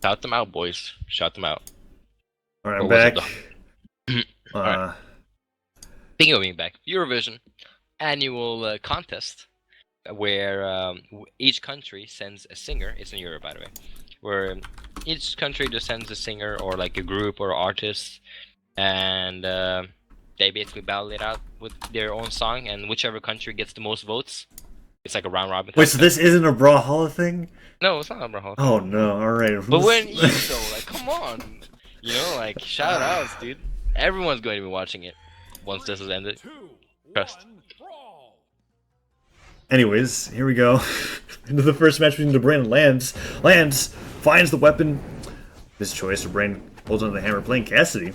Shout them out, boys. Shout them out. All right, Or I'm was it back. the... Alright. Speaking of being back, Eurovision annual contest where each country sends a singer. It's in Europe, by the way. Where each country just sends a singer or like a group or artist, and they basically battle it out with their own song, and whichever country gets the most votes, it's like a round robin Wait, type so thing. this isn't a Brawlhalla thing? No, it's not a Brawlhalla thing. Oh no! All right. But we're in EU though, like come on, like shout outs, dude. Everyone's going to be watching it once this has ended. Trust. Anyways, here we go. Into the first match between Dobrein and Lanz. Lanz finds the weapon. This choice, Dobrein holds onto the hammer, playing Cassidy.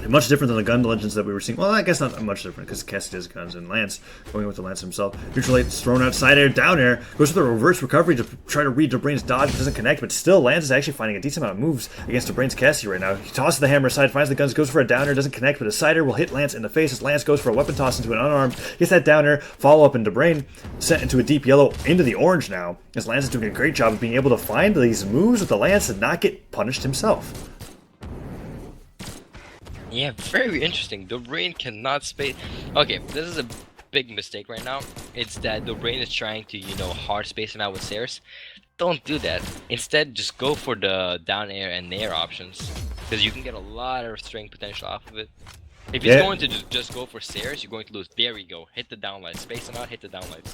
Much different than the gun legends that we were seeing. Well, I guess not much different because Cassidy has guns and Lanz going with the Lance himself. Neutral light's thrown outside air, down air, goes for the reverse recovery to try to read Dobrein's dodge, doesn't connect, but still Lanz is actually finding a decent amount of moves against Dobrein's Cassidy right now. He tosses the hammer aside, finds the guns, goes for a down air, doesn't connect, but a side air will hit Lance in the face as Lance goes for a weapon toss into an unarmed, gets that down air, follow up, and Dobrein sent into a deep yellow into the orange now, as Lance is doing a great job of being able to find these moves with the Lance and not get punished himself. Yeah, very interesting. Dobrein cannot space. Okay, this is a big mistake right now. It's that Dobrein is trying to, hard space him out with Sears. Don't do that. Instead, just go for the down air and nair options, because you can get a lot of string potential off of it. If he's going to just go for Sears, you're going to lose. There we go. Hit the downlight. Space him out, hit the downlights.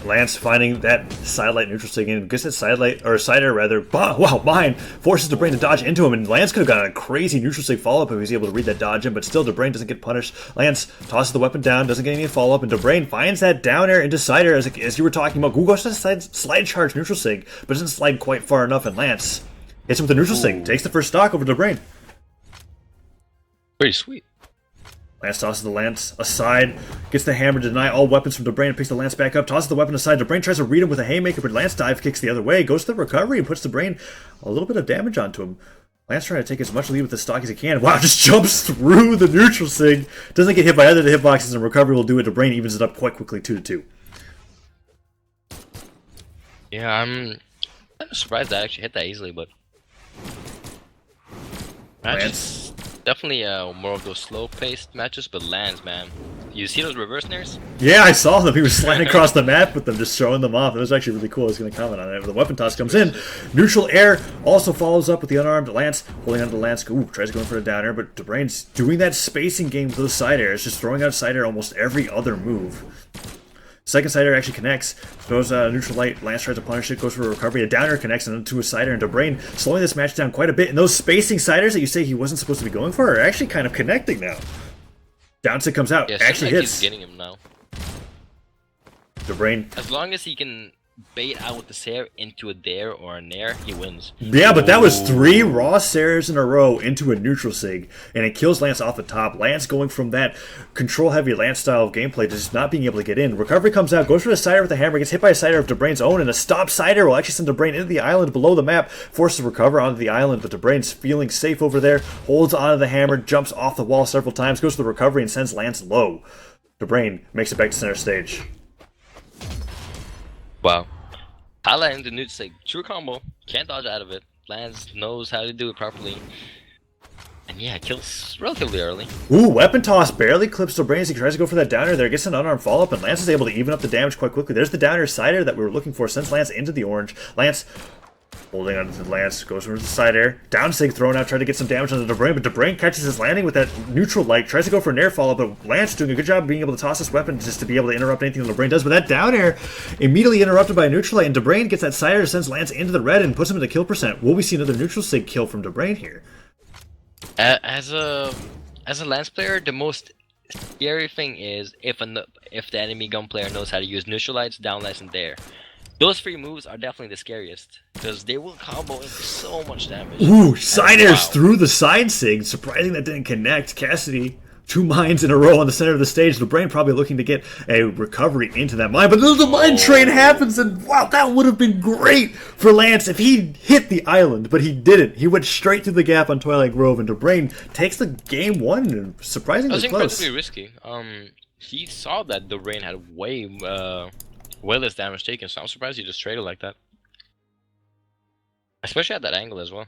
Lance finding that sidelight neutral sig in, gets that sidelight, or side air rather, wow, behind, forces Dobrein to dodge into him, and Lance could have gotten a crazy neutral sig follow-up if he was able to read that dodge in, but still Dobrein doesn't get punished. Lance tosses the weapon down, doesn't get any follow-up, and Dobrein finds that down air into side air, as you were talking about. Google goes to slide charge neutral sig, but doesn't slide quite far enough, and Lance hits him with the neutral sig, takes the first stock over Dobrein. Pretty sweet. Lance tosses the Lance aside, gets the hammer to deny all weapons from Dobrein, and picks the Lance back up, tosses the weapon aside. Dobrein tries to read him with a haymaker, but Lance dive kicks the other way, goes to the recovery, and puts Dobrein a little bit of damage onto him. Lance trying to take as much lead with the stock as he can. Wow, just jumps through the neutral sig, doesn't get hit by either of the hitboxes, and recovery will do it. Dobrein evens it up quite quickly, 2-2. Yeah, I'm surprised I actually hit that easily, but Lance. Definitely more of those slow-paced matches, but Lanz, man. You see those reverse nairs? Yeah, I saw them. He was sliding across the map with them, just showing them off. It was actually really cool. I was going to comment on it. The weapon toss comes in. Neutral air also follows up with the unarmed Lance, holding onto the Lance. Ooh, tries going for a down air, but Dobrein's doing that spacing game with those side airs, just throwing out side air almost every other move. Second side air actually connects, throws a neutral light, Lance tries to punish it, goes for a recovery, a down air connects, and then to a side air, and Dobrein slowing this match down quite a bit, and those spacing side airs that you say he wasn't supposed to be going for are actually kind of connecting now. Down stick comes out, Yeah, actually like hits. he's getting him now. Dobrein. As long as he can bait out with the Sair into a dare or a nair, he wins. Yeah, but that was 3 raw Sairs in a row into a neutral sig, and it kills Lance off the top. Lance going from that control-heavy Lance style of gameplay to just not being able to get in. Recovery comes out, goes for the side with the hammer, gets hit by a side of Dobrein's own, and a stop side will actually send Dobrein into the island below the map, forced to recover onto the island, but Dobrein's feeling safe over there, holds onto the hammer, jumps off the wall several times, goes to the recovery, and sends Lance low. Dobrein makes it back to center stage. Wow. Highlighting the neutral sig. True combo. Can't dodge out of it. Lanz knows how to do it properly. And yeah, kills relatively early. Ooh, weapon toss barely clips Dobrein as he tries to go for that downer there. Gets an unarmed follow-up, and Lance is able to even up the damage quite quickly. There's the downer side air that we were looking for. Sends Lance into the orange. Lance holding on to the Lance, goes for the side air. Down sig thrown out, trying to get some damage on the Dobrein, but Dobrein catches his landing with that neutral light, tries to go for an air follow, but Lance doing a good job of being able to toss this weapon just to be able to interrupt anything that Dobrein does. But that down air immediately interrupted by a neutral light, and Dobrein gets that side air, sends Lance into the red, and puts him into kill percent. Will we see another neutral sig kill from Dobrein here? As a Lance player, the most scary thing is if the enemy gun player knows how to use neutral lights, downlights, and dare. Those 3 moves are definitely the scariest, because they will combo into so much damage. Ooh, side airs wow. through the side sig. Surprising that didn't connect. Cassidy, 2 mines in a row on the center of the stage. Dobrein probably looking to get a recovery into that mine, but the mine train happens, and wow, that would have been great for Lance if he hit the island, but he didn't. He went straight through the gap on Twilight Grove, and Dobrein takes the game 1, and surprisingly That was close. incredibly risky. He saw that Dobrein had way less damage taken, so I'm surprised he just traded like that. Especially at that angle as well.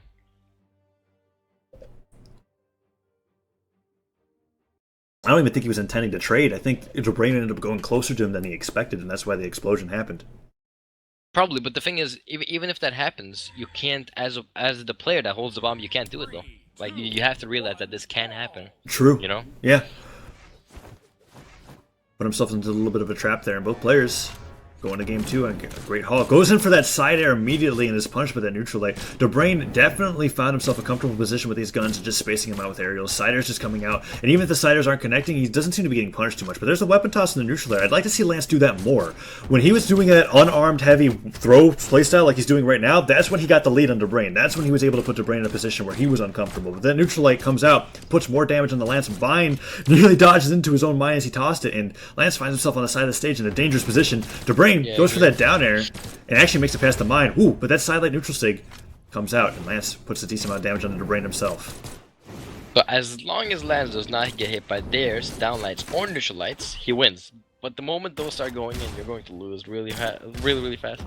I don't even think he was intending to trade. I think Dobrein ended up going closer to him than he expected, and that's why the explosion happened. Probably, but the thing is, even if that happens, you can't, as the player that holds the bomb, you can't do it though. Like you have to realize that this can happen. True. You know? Yeah. Put himself into a little bit of a trap there, and both players going to game 2 and a great haul. Goes in for that side air immediately in his punch, but that neutral light. Dobrein definitely found himself a comfortable position with these guns and just spacing him out with aerials. Siders just coming out, and even if the siders aren't connecting, he doesn't seem to be getting punished too much. But there's a weapon toss in the neutral there. I'd like to see Lanz do that more. When he was doing that unarmed heavy throw playstyle like he's doing right now, that's when he got the lead on Dobrein. That's when he was able to put Dobrein in a position where he was uncomfortable. But that neutral light comes out, puts more damage on the Lanz. Vine nearly dodges into his own mine as he tossed it, and Lanz finds himself on the side of the stage in a dangerous position. Dobrein goes for that down air and actually makes it past the mine. Ooh, but that side light neutral sig comes out, and Lanz puts a decent amount of damage on Dobrein himself. So as long as Lanz does not get hit by theirs, downlights, or neutral lights, he wins. But the moment those start going in, you're going to lose really fast.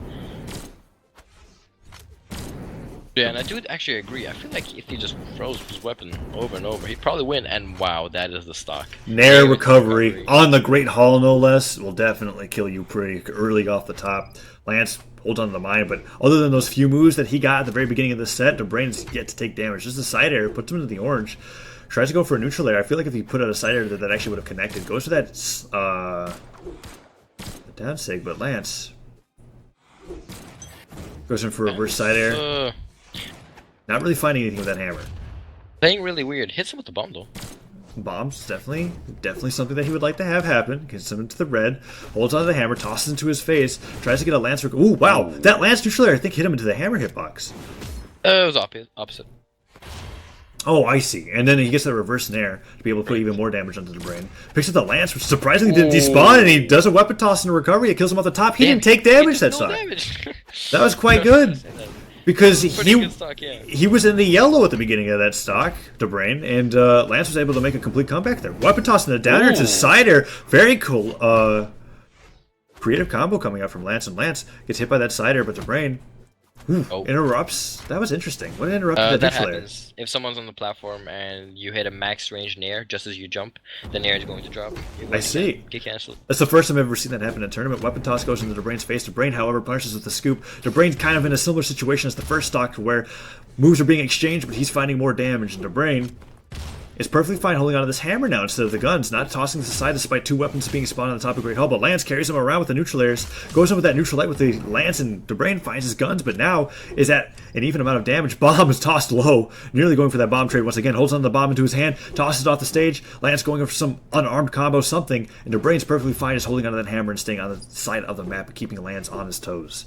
Yeah, and I do actually agree. I feel like if he just throws his weapon over and over, he'd probably win. And wow, that is the stock. Nair recovery on the Great Hall, no less, will definitely kill you pretty early off the top. Lanz holds on to the mine, but other than those few moves that he got at the very beginning of the set, Dobrein's yet to take damage. Just a side air puts him into the orange. Tries to go for a neutral air. I feel like if he put out a side air that actually would have connected. Goes for that down sig, but Lanz goes in for a reverse side air. Not really finding anything with that hammer. Playing really weird. Hits him with the bomb though. Bombs, definitely something that he would like to have happen. Gets him into the red, holds onto the hammer, tosses into his face, tries to get a Lanz. Ooh, wow! That Lanz neutral air, I think, hit him into the hammer hitbox. It was opposite. Oh, I see. And then he gets the reverse nair to be able to put even more damage onto Dobrein. Picks up the Lanz, which surprisingly didn't despawn, and he does a weapon toss in a recovery. It kills him off the top. He didn't take damage that stock. That was quite good. Because he was in the yellow at the beginning of that stock, Dobrein, and Lanz was able to make a complete comeback there. Weapon toss in the downer to cider. Very cool. Creative combo coming out from Lanz, and Lanz gets hit by that cider, but Dobrein interrupts. That was interesting. What interrupted that happens. If someone's on the platform and you hit a max range nair just as you jump, the nair is going to drop. I see. Get canceled. That's the first time I've ever seen that happen in a tournament. Weapon toss goes into Dobrein's face. Dobrein, however, punishes with the scoop. Dobrein's kind of in a similar situation as the first stock, where moves are being exchanged, but he's finding more damage. And Dobrein is perfectly fine holding onto this hammer now instead of the guns, not tossing this aside despite two weapons being spawned on the top of Great Hall. But Lanz carries him around with the neutral airs, goes in with that neutral light with the Lanz, and Dobrein finds his guns, but now is at an even amount of damage. Bomb is tossed low, nearly going for that bomb trade once again, holds on the bomb into his hand, tosses it off the stage. Lanz going for some unarmed combo, something, and Dobrein's perfectly fine just holding onto that hammer and staying on the side of the map, keeping Lanz on his toes.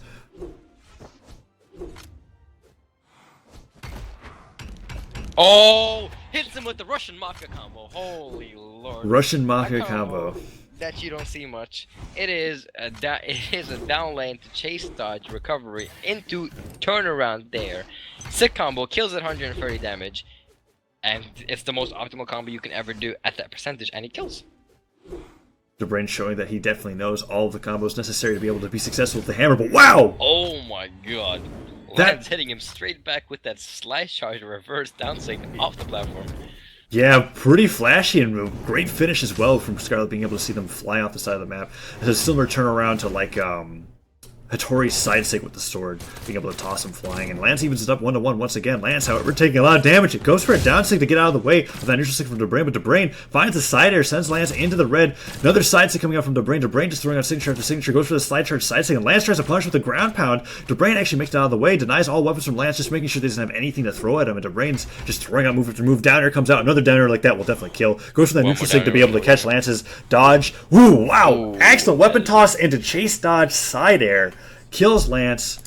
Oh! Hits him with the Russian Mafia combo. Holy lord. Russian Mafia combo. That you don't see much. It is a down lane to chase dodge recovery into turnaround there. Sick combo, kills at 130 damage. And it's the most optimal combo you can ever do at that percentage, and he kills. Dobrein showing that he definitely knows all of the combos necessary to be able to be successful with the hammer, but wow! Oh my god. Lanz hitting him straight back with that slice charge reverse downsig off the platform. Yeah, pretty flashy and great finish as well from Scarlet, being able to see them fly off the side of the map. It's a similar turnaround to like Hattori's side sig with the sword, being able to toss him flying, and Lanz evens it up 1-1 once again. Lanz, however, taking a lot of damage. It goes for a down sig to get out of the way of that neutral sig from Dobrein, but Dobrein finds the side air, sends Lanz into the red. Another side sig coming out from Dobrein. Dobrein just throwing out signature after signature, goes for the slide charge side sig, and Lanz tries to punish with the ground pound. Dobrein actually makes it out of the way, denies all weapons from Lanz, just making sure he doesn't have anything to throw at him, and Dobrein's just throwing out move after move. Down air comes out, another down air like that will definitely kill. Goes for that neutral sig to be able to catch Lance's dodge. Ooh, wow! Excellent weapon toss into chase dodge side air. Kills Lanz.